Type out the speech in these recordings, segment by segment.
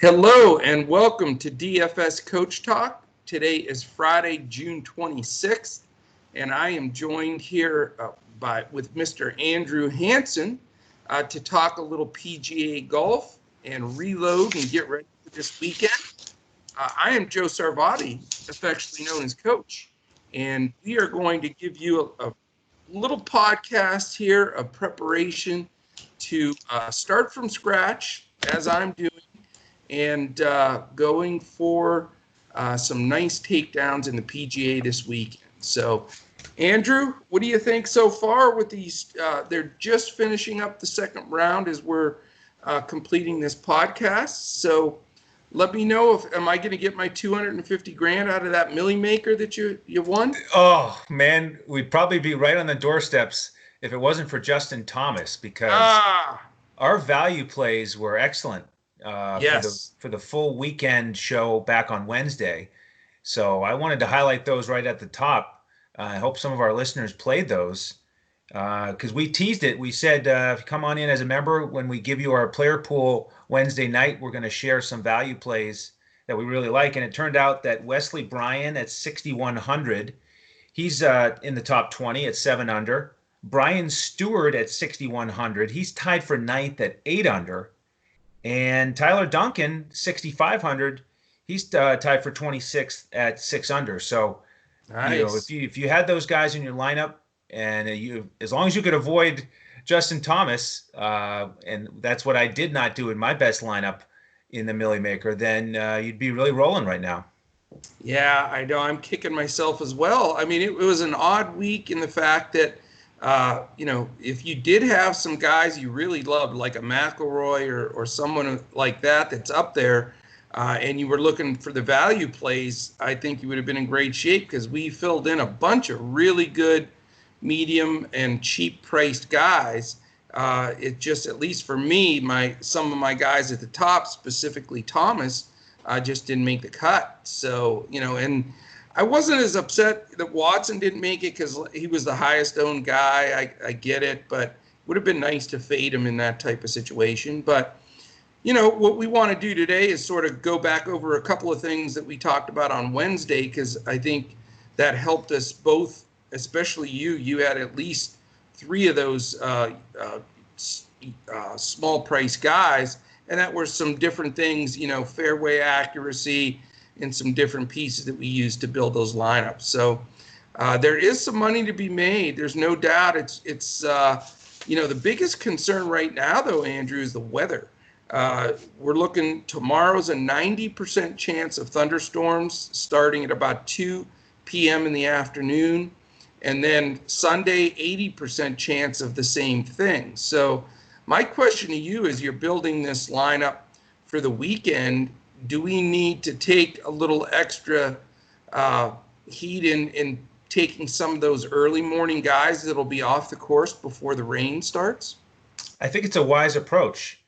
Hello and welcome to DFS Coach Talk. Today is Friday, June 26th, and I am joined here with Mr. Andrew Hanson to talk a little PGA golf and reload and get ready for this weekend. I am Joe Sarvati, affectionately known as Coach, and we are going to give you a little podcast here of preparation to start from scratch, as I'm doing, and going for some nice takedowns in the PGA this weekend. So, Andrew, what do you think so far with these? They're just finishing up the second round as we're completing this podcast. So let me know am I going to get my 250 grand out of that Millie Maker that you won? Oh, man, we'd probably be right on the doorsteps if it wasn't for Justin Thomas, because our value plays were excellent. Yes. For the full weekend show back on Wednesday. So I wanted to highlight those right at the top. I hope some of our listeners played those because we teased it. We said, come on in as a member. When we give you our player pool Wednesday night, we're going to share some value plays that we really like. And it turned out that Wesley Bryan at 6,100, he's in the top 20 at 7 under. Brian Stewart at 6,100, he's tied for ninth at 8 under. And Tyler Duncan, 6,500, he's tied for 26th at 6 under. So, nice. If you had those guys in your lineup, and as long as you could avoid Justin Thomas, and that's what I did not do in my best lineup in the Millie Maker, then you'd be really rolling right now. Yeah, I know. I'm kicking myself as well. I mean, it was an odd week in the fact that if you did have some guys you really loved, like a McIlroy or someone like that that's up there, and you were looking for the value plays, I think you would have been in great shape because we filled in a bunch of really good medium and cheap priced guys. It just, at least for me, some of my guys at the top, specifically Thomas, just didn't make the cut. So, and I wasn't as upset that Watson didn't make it because he was the highest owned guy. I get it, but it would have been nice to fade him in that type of situation. But, what we want to do today is sort of go back over a couple of things that we talked about on Wednesday, because I think that helped us both, especially you. You had at least 3 of those small price guys, and that were some different things, fairway accuracy, and some different pieces that we use to build those lineups. So there is some money to be made. There's no doubt. It's the biggest concern right now, though, Andrew, is the weather. We're looking, tomorrow's a 90% chance of thunderstorms starting at about 2 p.m. in the afternoon. And then Sunday, 80% chance of the same thing. So my question to you is, you're building this lineup for the weekend. Do we need to take a little extra heat in taking some of those early morning guys that'll be off the course before the rain starts? I think it's a wise approach,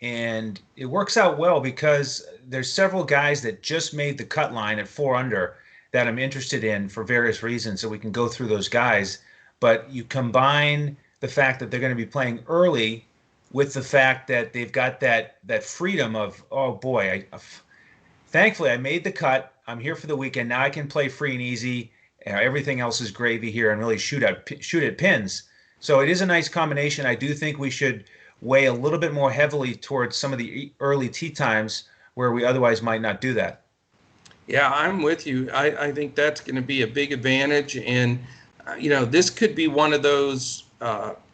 and it works out well because there's several guys that just made the cut line at 4 under that I'm interested in for various reasons, so we can go through those guys. But you combine the fact that they're going to be playing early with the fact that they've got that freedom of, oh boy, thankfully I made the cut. I'm here for the weekend. Now I can play free and easy. Everything else is gravy here, and really shoot at pins. So it is a nice combination. I do think we should weigh a little bit more heavily towards some of the early tee times where we otherwise might not do that. Yeah, I'm with you. I think that's going to be a big advantage. And, this could be one of those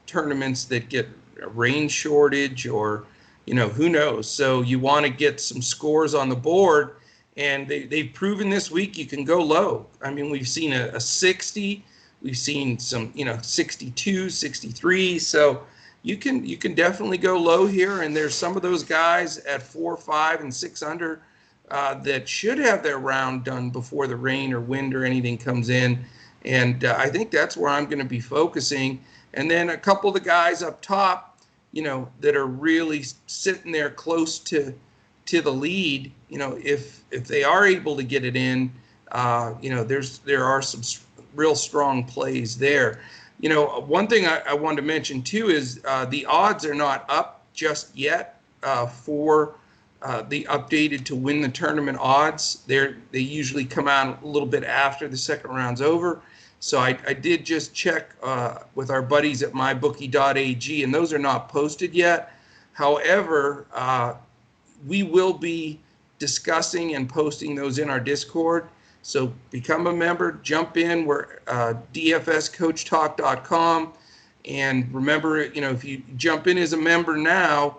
tournaments that get a rain shortage or, who knows. So you want to get some scores on the board. And they've proven this week you can go low. I mean, we've seen a 60. We've seen some, 62, 63. So you can definitely go low here. And there's some of those guys at 4, 5, and 6 under that should have their round done before the rain or wind or anything comes in. And I think that's where I'm going to be focusing. And then a couple of the guys up top, that are really sitting there close to the lead, if they are able to get it in, there are some real strong plays there. One thing I wanted to mention too is the odds are not up just yet for the updated to win the tournament odds. They usually come out a little bit after the second round's over. So I did just check with our buddies at mybookie.ag, and those are not posted yet. However, we will be discussing and posting those in our Discord. So become a member, jump in. We're dfscoachtalk.com. And remember, if you jump in as a member now,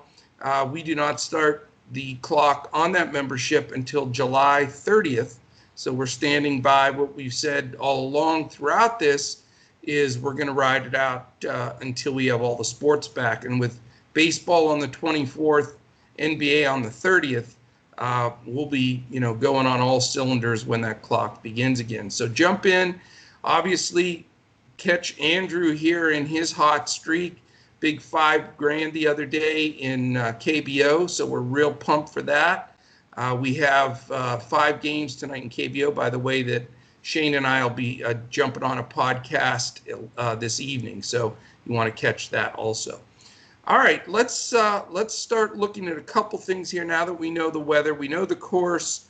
we do not start the clock on that membership until July 30th. So we're standing by what we've said all along throughout this is we're going to ride it out until we have all the sports back. And with baseball on the 24th, NBA on the 30th, we'll be, going on all cylinders when that clock begins again. So jump in. Obviously, catch Andrew here in his hot streak. Big $5,000 the other day in KBO, so we're real pumped for that. We have 5 games tonight in KBO, by the way, that Shane and I will be jumping on a podcast this evening, so you want to catch that also. All right, let's start looking at a couple things here now that we know the weather, we know the course,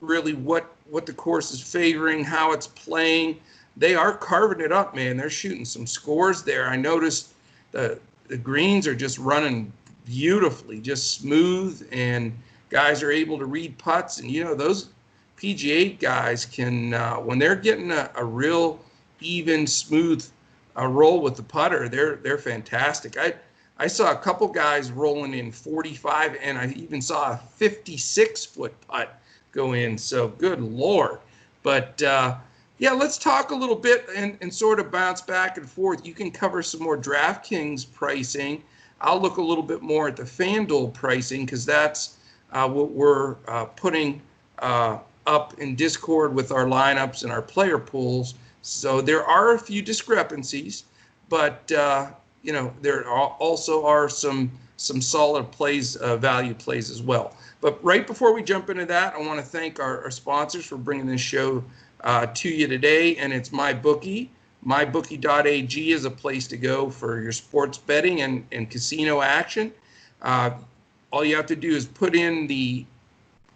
really what the course is favoring, how it's playing. They are carving it up, man. They're shooting some scores there. I noticed the greens are just running beautifully, just smooth, and guys are able to read putts. And, those PGA guys can, when they're getting a real even, smooth roll with the putter, they're fantastic. I saw a couple guys rolling in 45, and I even saw a 56-foot putt go in. So good Lord. But, yeah, let's talk a little bit and sort of bounce back and forth. You can cover some more DraftKings pricing. I'll look a little bit more at the Fanduel pricing because that's what we're putting up in Discord with our lineups and our player pools. So there are a few discrepancies, but, there also are some solid plays, value plays as well. But right before we jump into that, I want to thank our sponsors for bringing this show to you today, and it's MyBookie. MyBookie.ag is a place to go for your sports betting and casino action. All you have to do is put in the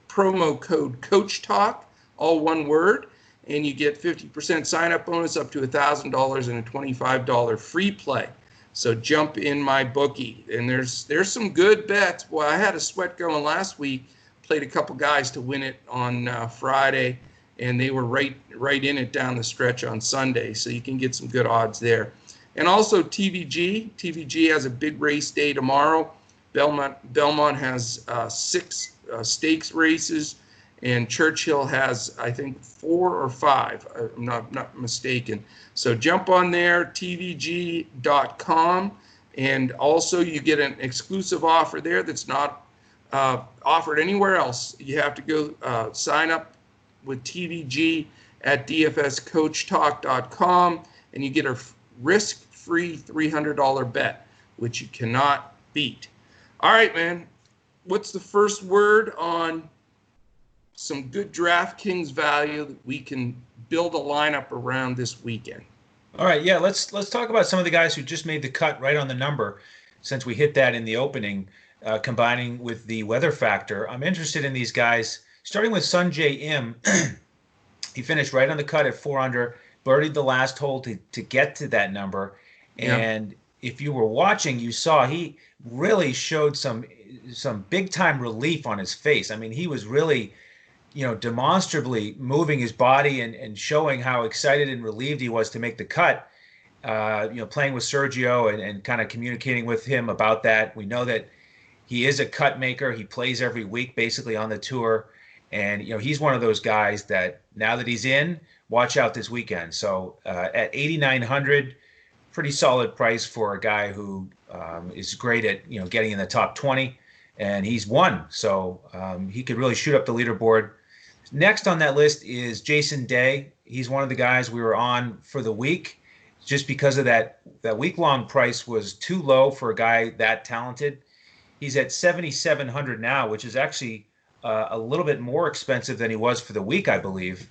promo code CoachTalk, all one word, and you get 50% sign-up bonus up to $1,000 and a $25 free play. So jump in MyBookie, and there's some good bets. Boy, I had a sweat going last week. Played a couple guys to win it on Friday, and they were right in it down the stretch on Sunday, so you can get some good odds there. And also TVG. TVG has a big race day tomorrow. Belmont has 6 stakes races, and Churchill has, I think, 4 or 5. I'm not mistaken. So jump on there, tvg.com, and also you get an exclusive offer there that's not offered anywhere else. You have to go sign up with TVG at dfscoachtalk.com, and you get a risk-free $300 bet, which you cannot beat. All right, man. What's the first word on some good DraftKings value that we can build a lineup around this weekend? All right, yeah, let's talk about some of the guys who just made the cut right on the number, since we hit that in the opening, combining with the weather factor. I'm interested in these guys. Starting with Sungjae Im, he finished right on the cut at 4 under, birdied the last hole to get to that number. Yeah. And if you were watching, you saw he really showed some big time relief on his face. I mean, he was really, demonstrably moving his body and showing how excited and relieved he was to make the cut. Playing with Sergio and kind of communicating with him about that. We know that he is a cut maker. He plays every week basically on the tour. And, he's one of those guys that now that he's in, watch out this weekend. So at 8,900, pretty solid price for a guy who is great at, getting in the top 20. And he's won. So he could really shoot up the leaderboard. Next on that list is Jason Day. He's one of the guys we were on for the week. Just because of that week-long price was too low for a guy that talented. He's at 7,700 now, which is actually a little bit more expensive than he was for the week, I believe.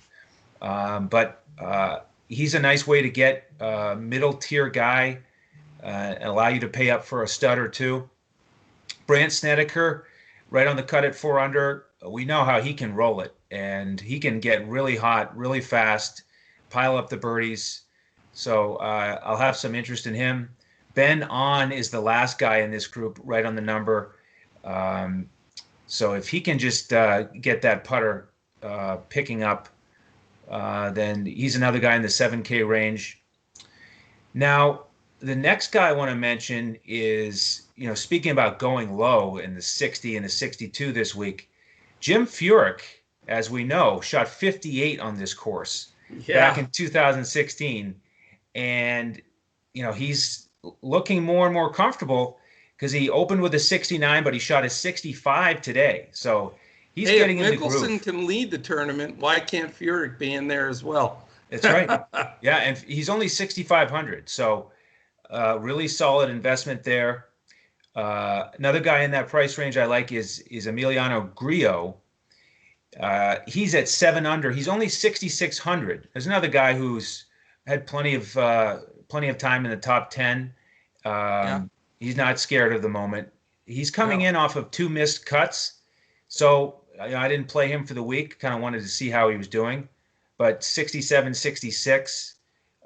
But he's a nice way to get a middle-tier guy and allow you to pay up for a stud or two. Brandt Snedeker right on the cut at 4 under. We know how he can roll it, and he can get really hot, really fast, pile up the birdies. So I'll have some interest in him. Ben On is the last guy in this group, right on the number. Um, so if he can just get that putter picking up, then he's another guy in the 7K range. Now, the next guy I want to mention is, speaking about going low in the 60 and the 62 this week, Jim Furyk, as we know, shot 58 on this course back in 2016. And, he's looking more and more comfortable because he opened with a 69, but he shot a 65 today. So he's getting in the groove. If Mickelson can lead the tournament, why can't Furyk be in there as well? That's right. Yeah, and he's only 6,500. So really solid investment there. Another guy in that price range I like is Emiliano Griot. He's at 7 under. He's only 6,600. There's another guy who's had plenty of time in the top 10. He's not scared of the moment. He's coming in off of 2 missed cuts. So I didn't play him for the week. Kind of wanted to see how he was doing. But 67, 66,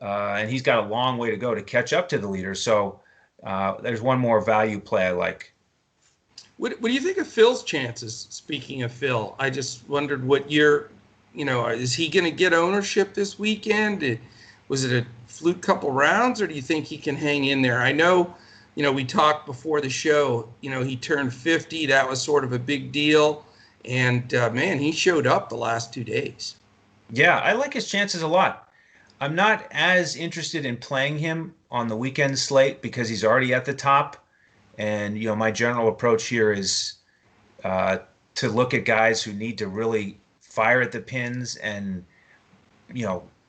and he's got a long way to go to catch up to the leader. So there's one more value play I like. What do you think of Phil's chances? Speaking of Phil, I just wondered what is he going to get ownership this weekend? Was it a fluke couple rounds, or do you think he can hang in there? I know, we talked before the show, he turned 50. That was sort of a big deal. And, man, he showed up the last 2 days. Yeah, I like his chances a lot. I'm not as interested in playing him on the weekend slate because he's already at the top. And, my general approach here is to look at guys who need to really fire at the pins and,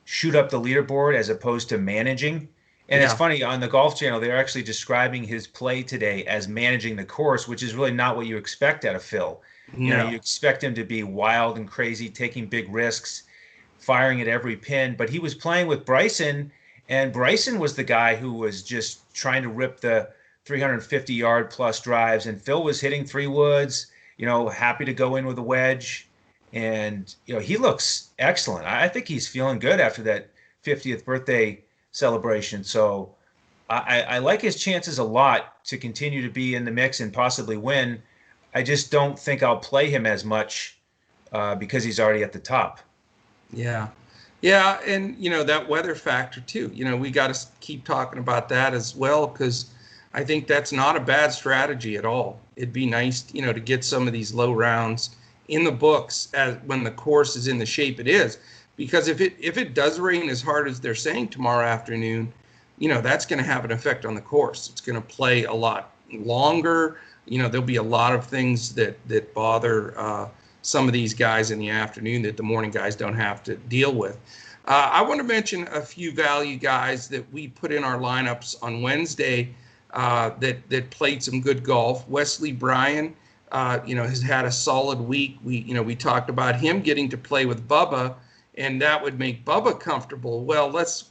shoot up the leaderboard as opposed to managing. And it's funny, on the Golf Channel, they're actually describing his play today as managing the course, which is really not what you expect out of Phil. No. You expect him to be wild and crazy, taking big risks, firing at every pin. But he was playing with Bryson, and Bryson was the guy who was just trying to rip the 350-yard plus drives, and Phil was hitting 3 woods, happy to go in with a wedge. And, he looks excellent. I think he's feeling good after that 50th birthday celebration. So I like his chances a lot to continue to be in the mix and possibly win. I just don't think I'll play him as much because he's already at the top. Yeah. Yeah, and, that weather factor, too. We got to keep talking about that as well, because I think that's not a bad strategy at all. It'd be nice, to get some of these low rounds in the books when the course is in the shape it is. Because if it does rain as hard as they're saying tomorrow afternoon, that's going to have an effect on the course. It's going to play a lot longer. There'll be a lot of things that bother some of these guys in the afternoon that the morning guys don't have to deal with. I want to mention a few value guys that we put in our lineups on Wednesday that played some good golf. Wesley Bryan, has had a solid week. We talked about him getting to play with Bubba, and that would make Bubba comfortable. Well, let's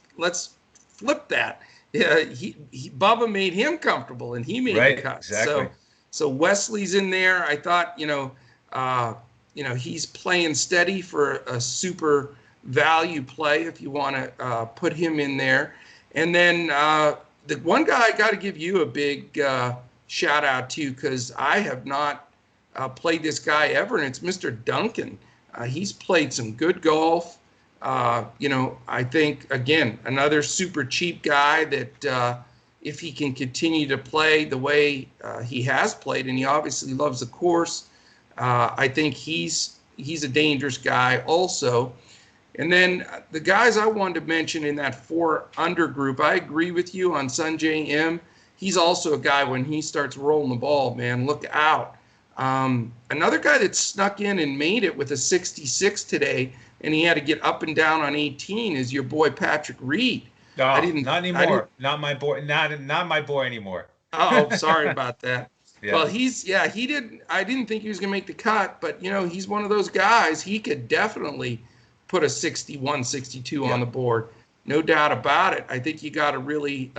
flip that. Bubba made him comfortable, and he made the cut. Exactly. So Wesley's in there. I thought, he's playing steady for a super value play if you want to put him in there. And then the one guy I got to give you a big shout out to, because I have not played this guy ever, and it's Mr. Duncan. He's played some good golf. I think, again, another super cheap guy that if he can continue to play the way he has played, and he obviously loves the course, I think he's a dangerous guy also. And then the guys I wanted to mention in that 4 under group, I agree with you on Sanjay M. He's also a guy, when he starts rolling the ball, man, look out. Another guy that snuck in and made it with a 66 today, and he had to get up and down on 18, is your boy Patrick Reed. No, not anymore. Not my boy. Not my boy anymore. Oh, sorry about that. Yeah. Well, he didn't. I didn't think he was going to make the cut, but he's one of those guys. He could definitely put a 61, 62 on the board, no doubt about it. I think you got to really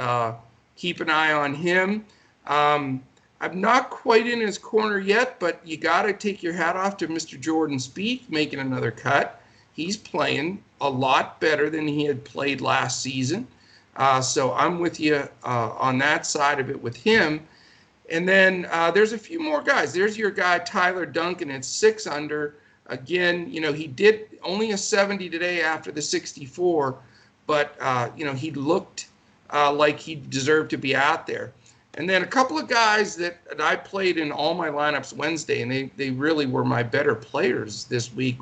keep an eye on him. I'm not quite in his corner yet, but you got to take your hat off to Mr. Jordan Spieth making another cut. He's playing a lot better than he had played last season. So I'm with you on that side of it with him. And then there's a few more guys. There's your guy, Tyler Duncan, at 6 under. Again, he did only a 70 today after the 64, but, he looked like he deserved to be out there. And then a couple of guys that I played in all my lineups Wednesday, and they really were my better players this week,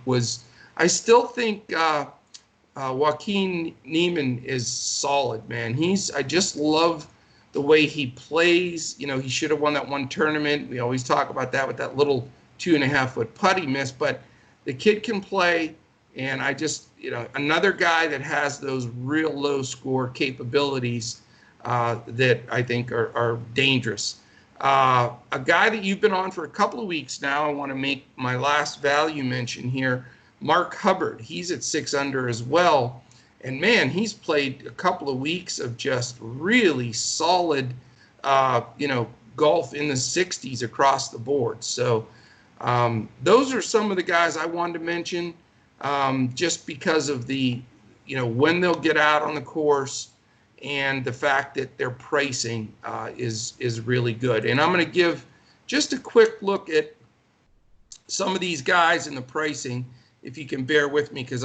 I still think Joaquin Niemann is solid, man. I just love the way he plays. He should have won that one tournament. We always talk about that with that little 2.5-foot putt he missed, but the kid can play. And I just, another guy that has those real low score capabilities that I think are dangerous. A guy that you've been on for a couple of weeks now, I want to make my last value mention here, Marc Hubbard. He's at 6 under as well. And, man, he's played a couple of weeks of just really solid, golf in the 60s across the board. So those are some of the guys I wanted to mention just because of the, when they'll get out on the course, and the fact that their pricing is really good. And I'm going to give just a quick look at some of these guys in the pricing, if you can bear with me, because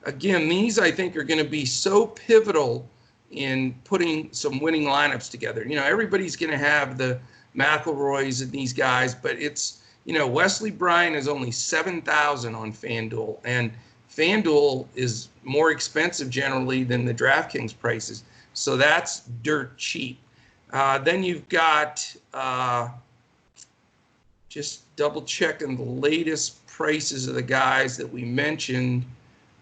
again, these I think are going to be so pivotal in putting some winning lineups together. Everybody's going to have the McIlroys and these guys, but it's, Wesley Bryan is only 7,000 on FanDuel, and FanDuel is more expensive generally than the DraftKings prices. So that's dirt cheap. Then you've got, just double checking the latest prices of the guys that we mentioned.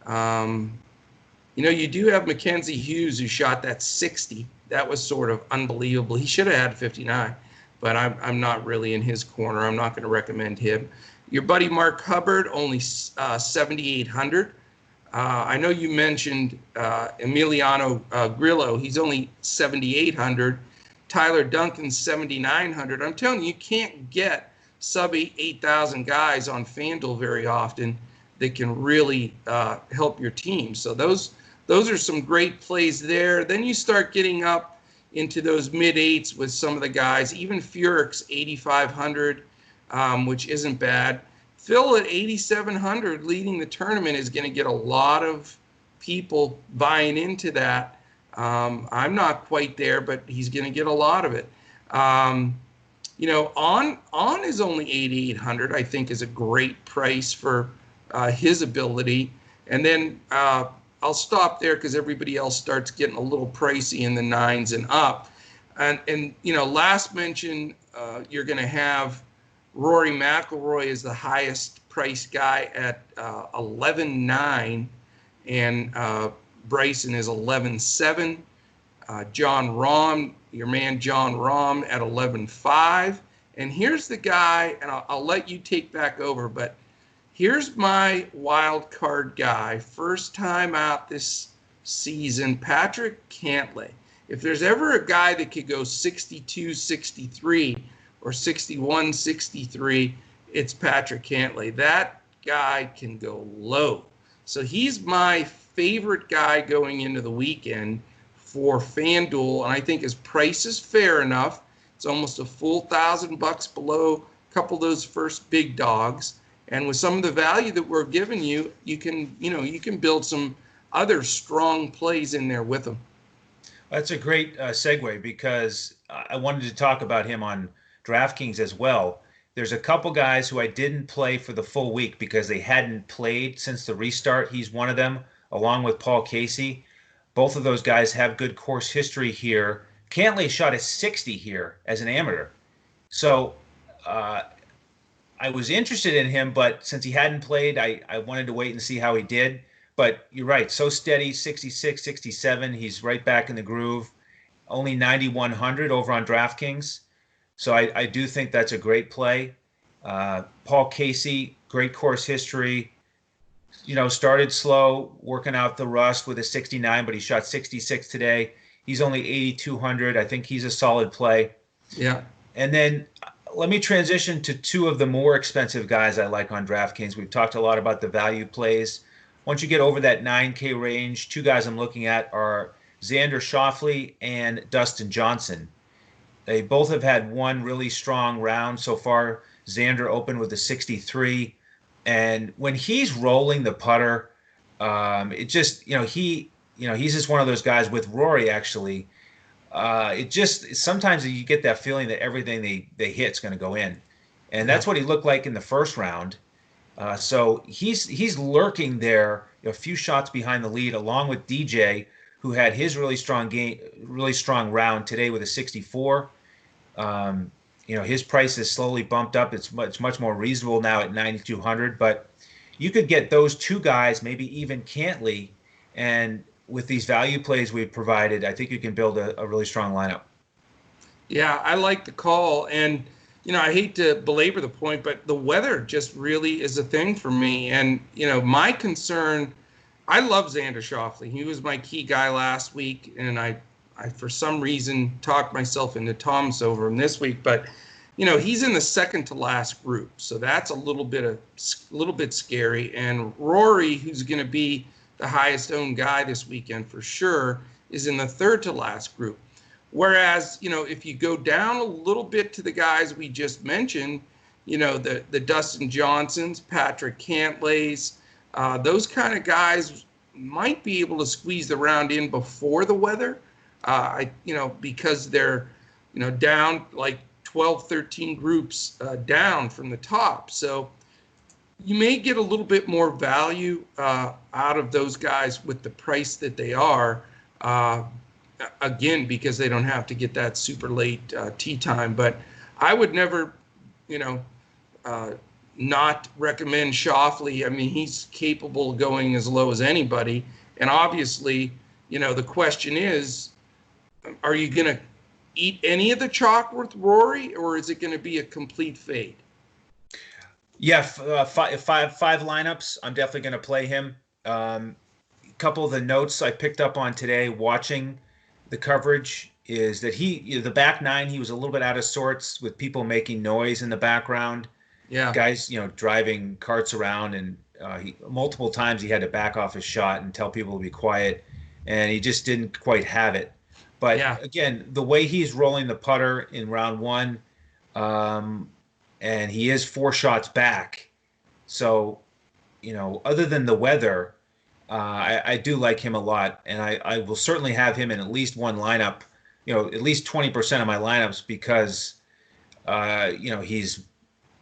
You do have Mackenzie Hughes, who shot that 60. That was sort of unbelievable. He should have had 59, but I'm not really in his corner. I'm not going to recommend him. Your buddy Marc Hubbard, only 7,800. I know you mentioned Emiliano Griot. He's only 7,800. Tyler Duncan, 7,900. I'm telling you can't get sub 8,000 guys on FanDuel very often that can really help your team. So those are some great plays there. Then you start getting up into those mid-8s with some of the guys. Even Furyk's 8,500. Which isn't bad. Phil at 8,700 leading the tournament is going to get a lot of people buying into that. I'm not quite there, but he's going to get a lot of it. On is only 8,800. I think is a great price for his ability. And then I'll stop there because everybody else starts getting a little pricey in the 9s and up. And last mention, you're going to have Rory McIlroy is the highest priced guy at 11.9, and Bryson is 11.7. John Rahm, your man John Rahm at 11.5. And here's the guy, and I'll let you take back over, but here's my wild card guy, first time out this season, Patrick Cantlay. If there's ever a guy that could go 62, 63, or 61, 63, it's Patrick Cantlay. That guy can go low. So he's my favorite guy going into the weekend for FanDuel, and I think his price is fair enough. It's almost a full $1,000 below a couple of those first big dogs. And with some of the value that we're giving you, you can build some other strong plays in there with them. That's a great segue, because I wanted to talk about him on DraftKings as well. There's a couple guys who I didn't play for the full week because they hadn't played since the restart. He's one of them, along with Paul Casey. Both of those guys have good course history here. Cantlay shot a 60 here as an amateur. So I was interested in him, but since he hadn't played, I wanted to wait and see how he did. But you're right, so steady, 66, 67. He's right back in the groove. Only 9,100 over on DraftKings. So I do think that's a great play. Paul Casey, great course history. Started slow, working out the rust with a 69, but he shot 66 today. He's only 8,200. I think he's a solid play. Yeah. And then let me transition to two of the more expensive guys I like on DraftKings. We've talked a lot about the value plays. Once you get over that 9K range, two guys I'm looking at are Zander Shockley and Dustin Johnson. They both have had one really strong round so far. Zander opened with a 63, and when he's rolling the putter, it just he's just one of those guys with Rory actually. It just sometimes you get that feeling that everything they hit's going to go in, and Yeah. that's what he looked like in the first round. So he's lurking there, a few shots behind the lead, along with DJ, who had his really strong round today with a 64. His price is slowly bumped up. It's much more reasonable now at 9,200. But you could get those two guys, maybe even Cantley, and with these value plays we've provided, I think you can build a really strong lineup. Yeah, I like the call. And, I hate to belabor the point, but the weather just really is a thing for me. And, my concern, I love Zander Schauffele. He was my key guy last week, and I for some reason talked myself into Thomas over him this week. But, he's in the second to last group, so that's a little bit scary. And Rory, who's going to be the highest owned guy this weekend for sure, is in the third to last group. Whereas, if you go down a little bit to the guys we just mentioned, the Dustin Johnsons, Patrick Cantlays, those kind of guys might be able to squeeze the round in before the weather, because they're, down like 12, 13 groups down from the top. So you may get a little bit more value out of those guys with the price that they are. Again, because they don't have to get that super late tee time. But I would never, not recommend Schauffele. I mean, he's capable of going as low as anybody. And obviously, the question is, are you going to eat any of the chalk with Rory, or is it going to be a complete fade? Yeah, five lineups. I'm definitely going to play him. A couple of the notes I picked up on today watching the coverage is that the back nine, he was a little bit out of sorts with people making noise in the background. Yeah. Guys, driving carts around, and multiple times he had to back off his shot and tell people to be quiet, and he just didn't quite have it. But Yeah. again, the way he's rolling the putter in round one, and he is 4 shots back. So, other than the weather, I do like him a lot, and I will certainly have him in at least one lineup, at least 20% of my lineups, because,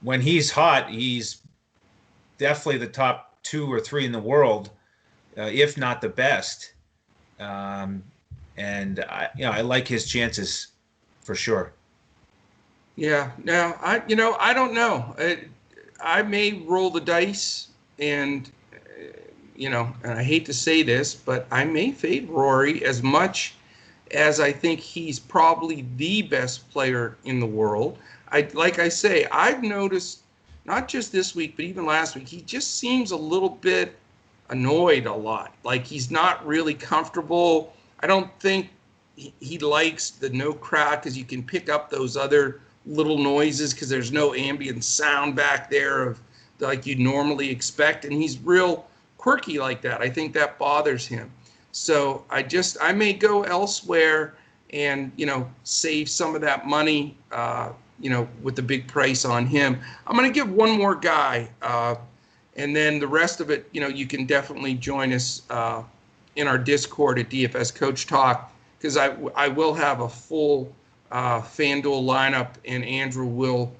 when he's hot, he's definitely the top 2 or 3 in the world, if not the best. And I like his chances for sure. Yeah. Now, I don't know. I may roll the dice and, and I hate to say this, but I may fade Rory as much as I think he's probably the best player in the world. Like I say, I've noticed, not just this week, but even last week, he just seems a little bit annoyed a lot. Like he's not really comfortable. I don't think he likes the no crowd, because you can pick up those other little noises because there's no ambient sound back there of like you'd normally expect. And he's real quirky like that. I think that bothers him. So I may go elsewhere and, save some of that money, with the big price on him. I'm going to give one more guy, and then the rest of it, you can definitely join us in our Discord at DFS Coach Talk, because I will have a full FanDuel lineup, and Andrew will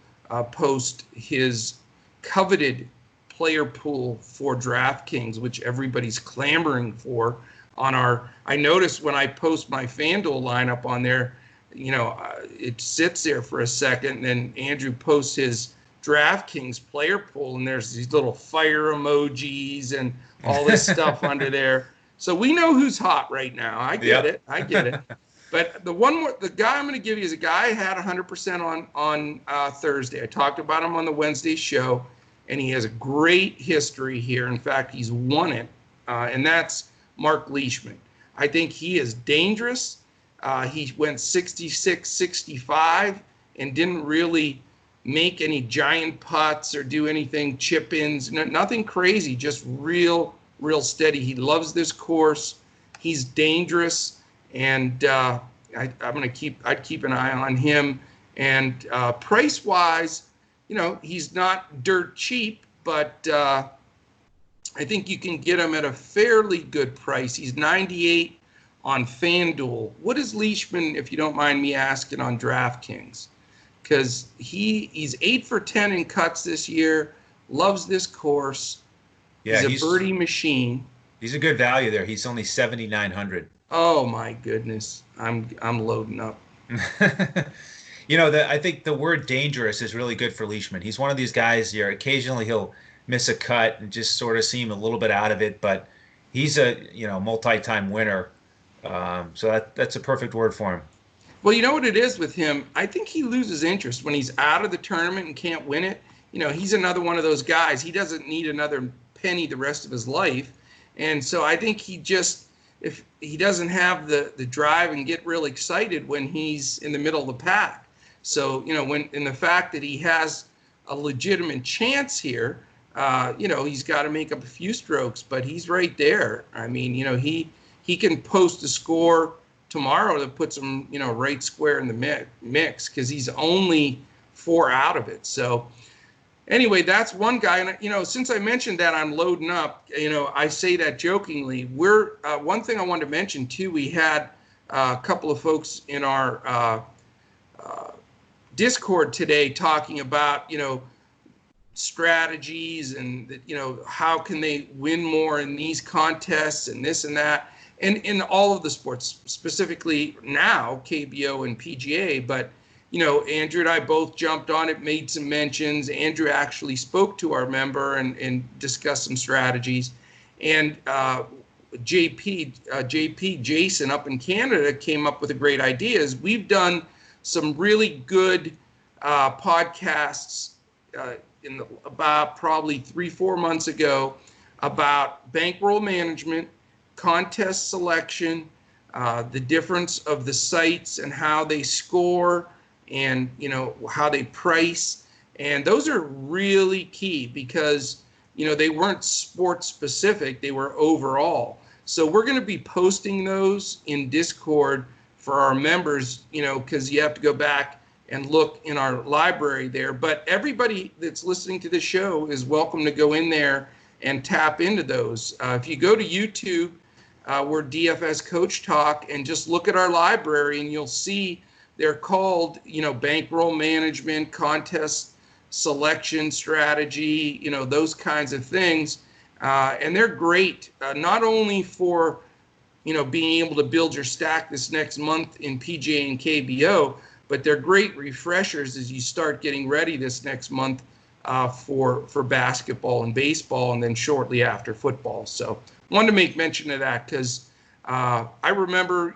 post his coveted player pool for DraftKings, which everybody's clamoring for on our. I noticed when I post my FanDuel lineup on there, it sits there for a second, and then Andrew posts his DraftKings player pool, and there's these little fire emojis and all this stuff under there. So we know who's hot right now. I get it. But the guy I'm going to give you is a guy I had 100% on Thursday. I talked about him on the Wednesday show, and he has a great history here. In fact, he's won it, and that's Mark Leishman. I think he is dangerous. He went 66-65, and didn't really make any giant putts or do anything chip-ins, nothing crazy, just real steady. He loves this course. He's dangerous, and I'd keep an eye on him. And price-wise, he's not dirt cheap, but I think you can get him at a fairly good price. He's 98 on FanDuel. What is Leishman, if you don't mind me asking, on DraftKings? Because he's 8 for 10 in cuts this year, loves this course. Yeah, he's a birdie machine. He's a good value there. He's only 7,900. Oh my goodness, I'm loading up. I think the word dangerous is really good for Leishman. He's one of these guys. Occasionally he'll miss a cut and just sort of seem a little bit out of it, but he's a multi-time winner. So that's a perfect word for him. Well, you know what it is with him? I think he loses interest when he's out of the tournament and can't win it. He's another one of those guys. He doesn't need another penny the rest of his life. And so I think if he doesn't have the drive and get real excited when he's in the middle of the pack. So, in the fact that he has a legitimate chance here, he's got to make up a few strokes, but he's right there. I mean, he can post a score tomorrow that puts him, right square in the mix, because he's only 4 out of it. So anyway, that's one guy. And, since I mentioned that I'm loading up, I say that jokingly. One thing I wanted to mention too, we had a couple of folks in our Discord today talking about, strategies and, how can they win more in these contests and this and that. And in all of the sports, specifically now, KBO and PGA. But, Andrew and I both jumped on it, made some mentions. Andrew actually spoke to our member and discussed some strategies. And Jason up in Canada came up with a great idea. We've done some really good podcasts about probably 3-4 months ago about bankroll management, contest selection, the difference of the sites and how they score, and how they price. And those are really key because they weren't sport specific, they were overall. So we're going to be posting those in Discord for our members, because you have to go back and look in our library there. But everybody that's listening to this show is welcome to go in there and tap into those. If you go to YouTube, we're DFS Coach Talk, and just look at our library and you'll see they're called, bankroll management, contest selection strategy, those kinds of things. And they're great, not only for, being able to build your stack this next month in PGA and KBO, but they're great refreshers as you start getting ready this next month for basketball and baseball, and then shortly after football. So wanted to make mention of that because I remember,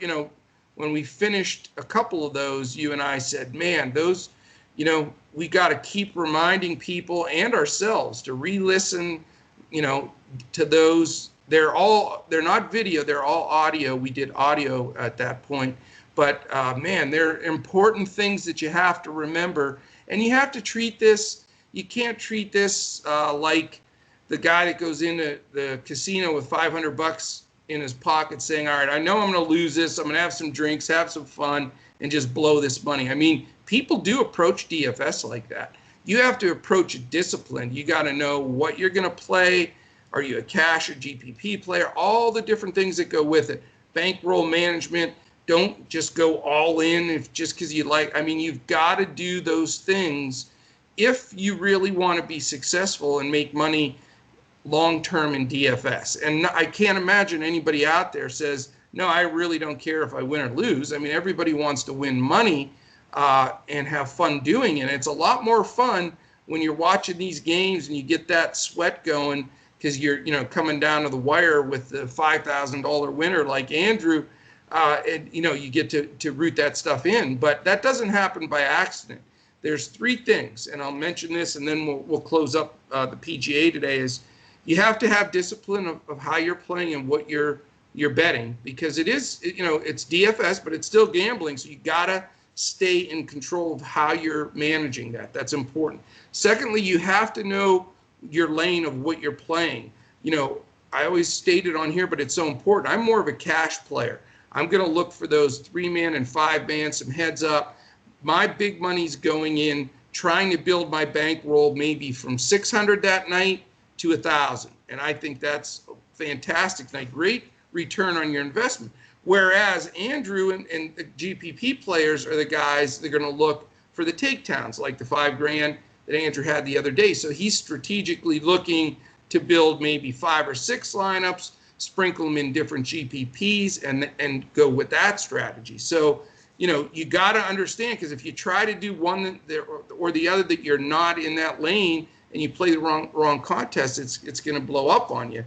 when we finished a couple of those, you and I said, man, those, we got to keep reminding people and ourselves to re-listen, to those. They're not video, they're all audio. We did audio at that point. But, man, they're important things that you have to remember. And you have to treat this, you can't treat this like the guy that goes into the casino with $500 in his pocket saying, all right, I know I'm going to lose this. I'm going to have some drinks, have some fun, and just blow this money. I mean, people do approach DFS like that. You have to approach it disciplined. You got to know what you're going to play. Are you a cash or GPP player? All the different things that go with it. Bankroll management. Don't just go all in just because you like. I mean, you've got to do those things if you really want to be successful and make money long-term in DFS. And I can't imagine anybody out there says, no, I really don't care if I win or lose. I mean, everybody wants to win money and have fun doing it. It's a lot more fun when you're watching these games and you get that sweat going because you're, coming down to the wire with the $5,000 winner like Andrew, and, you get to root that stuff in. But that doesn't happen by accident. There's 3 things, and I'll mention this, and then we'll close up the PGA today, is you have to have discipline of how you're playing and what you're betting, because it is, it's DFS, but it's still gambling. So you gotta stay in control of how you're managing that. That's important. Secondly, you have to know your lane of what you're playing. I always state it on here, but it's so important. I'm more of a cash player. I'm going to look for those 3-man and 5-man, some heads up. My big money's going in trying to build my bankroll maybe from 600 that night to 1,000. And I think that's a fantastic night. Great return on your investment. Whereas Andrew and the GPP players are the guys that are going to look for the takedowns, like the $5,000 that Andrew had the other day. So he's strategically looking to build maybe 5 or 6 lineups, sprinkle them in different GPPs, and go with that strategy. So, you got to understand, because if you try to do one or the other that you're not in that lane and you play the wrong contest, it's going to blow up on you.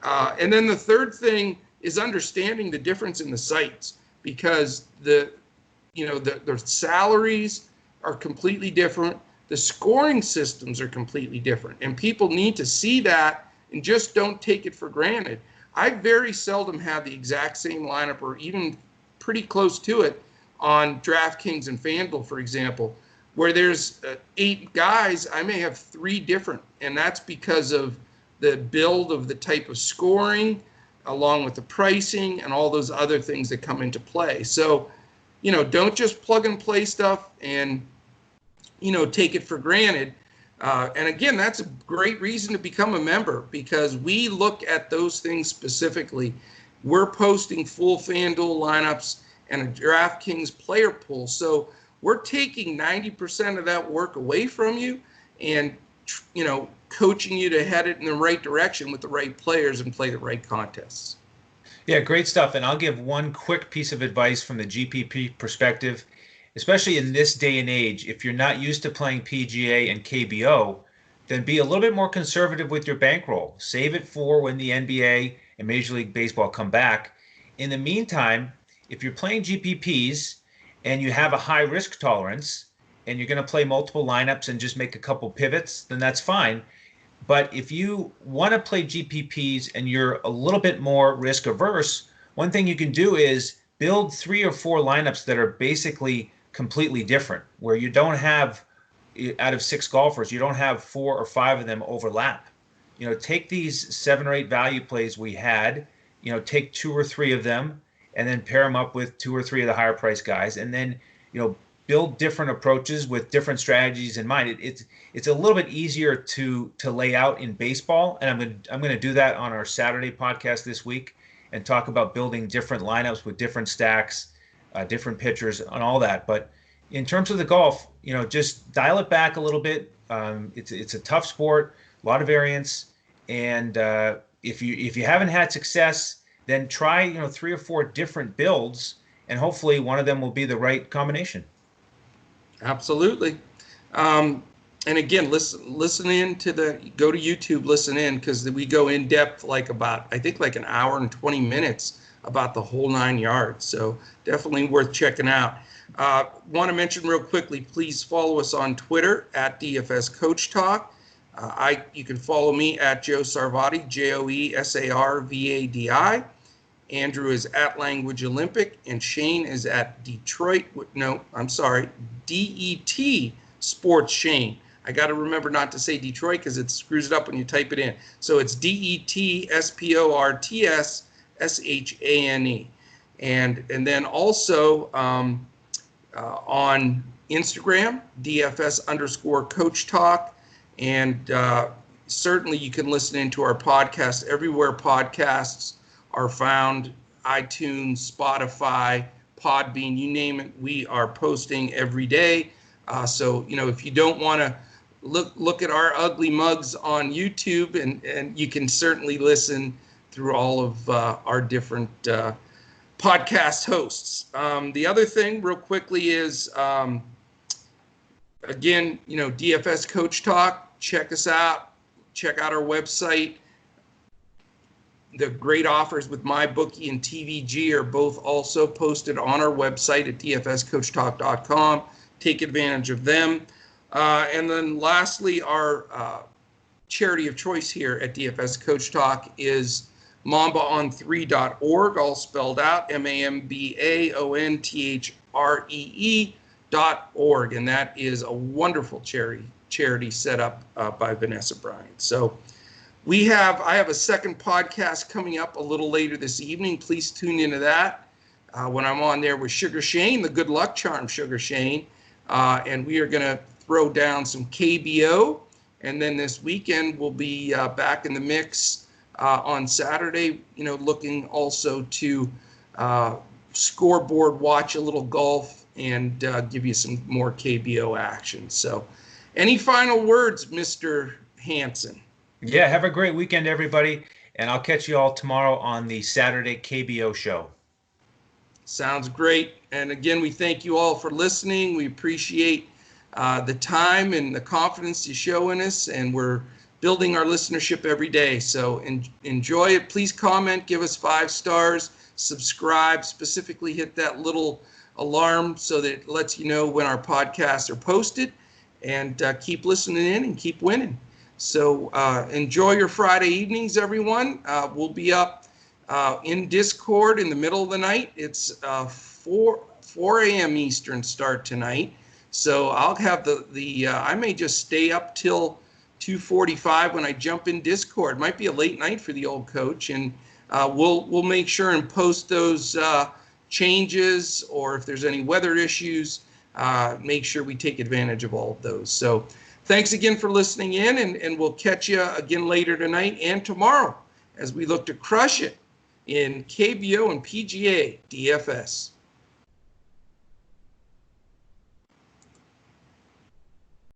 And then the third thing is understanding the difference in the sites, because the salaries are completely different. The scoring systems are completely different, and people need to see that and just don't take it for granted. I very seldom have the exact same lineup or even pretty close to it on DraftKings and Fanduel, for example, where there's 8 guys, I may have 3 different, and that's because of the build of the type of scoring, along with the pricing and all those other things that come into play. So, don't just plug and play stuff and, take it for granted. And again, that's a great reason to become a member, because we look at those things specifically. We're posting full FanDuel lineups and a DraftKings player pool. So we're taking 90% of that work away from you and, coaching you to head it in the right direction with the right players and play the right contests. Yeah, great stuff. And I'll give one quick piece of advice from the GPP perspective, especially in this day and age. If you're not used to playing PGA and KBO, then be a little bit more conservative with your bankroll. Save it for when the NBA and Major League Baseball come back. In the meantime, if you're playing GPPs and you have a high risk tolerance and you're going to play multiple lineups and just make a couple pivots, then that's fine. But if you want to play GPPs and you're a little bit more risk averse, one thing you can do is build 3 or 4 lineups that are basically completely different, where you don't have, out of 6 golfers, you don't have 4 or 5 of them overlap. Take these 7 or 8 value plays we had, take 2 or 3 of them and then pair them up with 2 or 3 of the higher price guys, and then, build different approaches with different strategies in mind. It's a little bit easier to lay out in baseball, and I'm going to do that on our Saturday podcast this week and talk about building different lineups with different stacks, different pitchers, and all that. But in terms of the golf, just dial it back a little bit. It's a tough sport, a lot of variance, and if you haven't had success, then try 3 or 4 different builds, and hopefully one of them will be the right combination. Absolutely. And again, listen in to go to YouTube, listen in, because we go in depth, like an hour and 20 minutes about the whole 9 yards. So definitely worth checking out. Want to mention real quickly, please follow us on Twitter at DFS Coach Talk. You can follow me at Joe Sarvadi, JoeSarvadi. Andrew is at Language Olympic, and Shane is at DET Sports Shane. I got to remember not to say Detroit because it screws it up when you type it in. So it's DETSPORTSSHANE. And then also on Instagram, DFS_Coach Talk. And certainly you can listen into our podcast everywhere podcasts are found: iTunes, Spotify, Podbean, you name it. We are posting every day. So, if you don't want to look at our ugly mugs on YouTube, and you can certainly listen through all of our different podcast hosts. The other thing real quickly is, again, DFS Coach Talk, check us out. Check out our website. The great offers with MyBookie and TVG are both also posted on our website at dfscoachtalk.com. Take advantage of them. And then lastly, our charity of choice here at DFS Coach Talk is mambaon3.org, all spelled out, MAMBAONTHREE, and that is a wonderful charity set up by Vanessa Bryant. So I have a second podcast coming up a little later this evening. Please tune into that when I'm on there with Sugar Shane, the good luck charm Sugar Shane, and we are going to throw down some KBO, and then this weekend we'll be back in the mix on Saturday, looking also to scoreboard, watch a little golf, and give you some more KBO action. So any final words, Mr. Hanson? Yeah, have a great weekend, everybody, and I'll catch you all tomorrow on the Saturday KBO show. Sounds great. And again, we thank you all for listening. We appreciate the time and the confidence you show in us, and we're building our listenership every day. So enjoy it. Please comment, give us 5 stars, subscribe, specifically hit that little alarm so that it lets you know when our podcasts are posted, and keep listening in and keep winning. So enjoy your Friday evenings, everyone. We'll be up in Discord in the middle of the night. It's 4 a.m. Eastern start tonight. So I'll have I may just stay up till 2:45 when I jump in Discord. Might be a late night for the old coach, and we'll make sure and post those changes, or if there's any weather issues, make sure we take advantage of all of those. So thanks again for listening in, and we'll catch you again later tonight and tomorrow as we look to crush it in KBO and PGA DFS.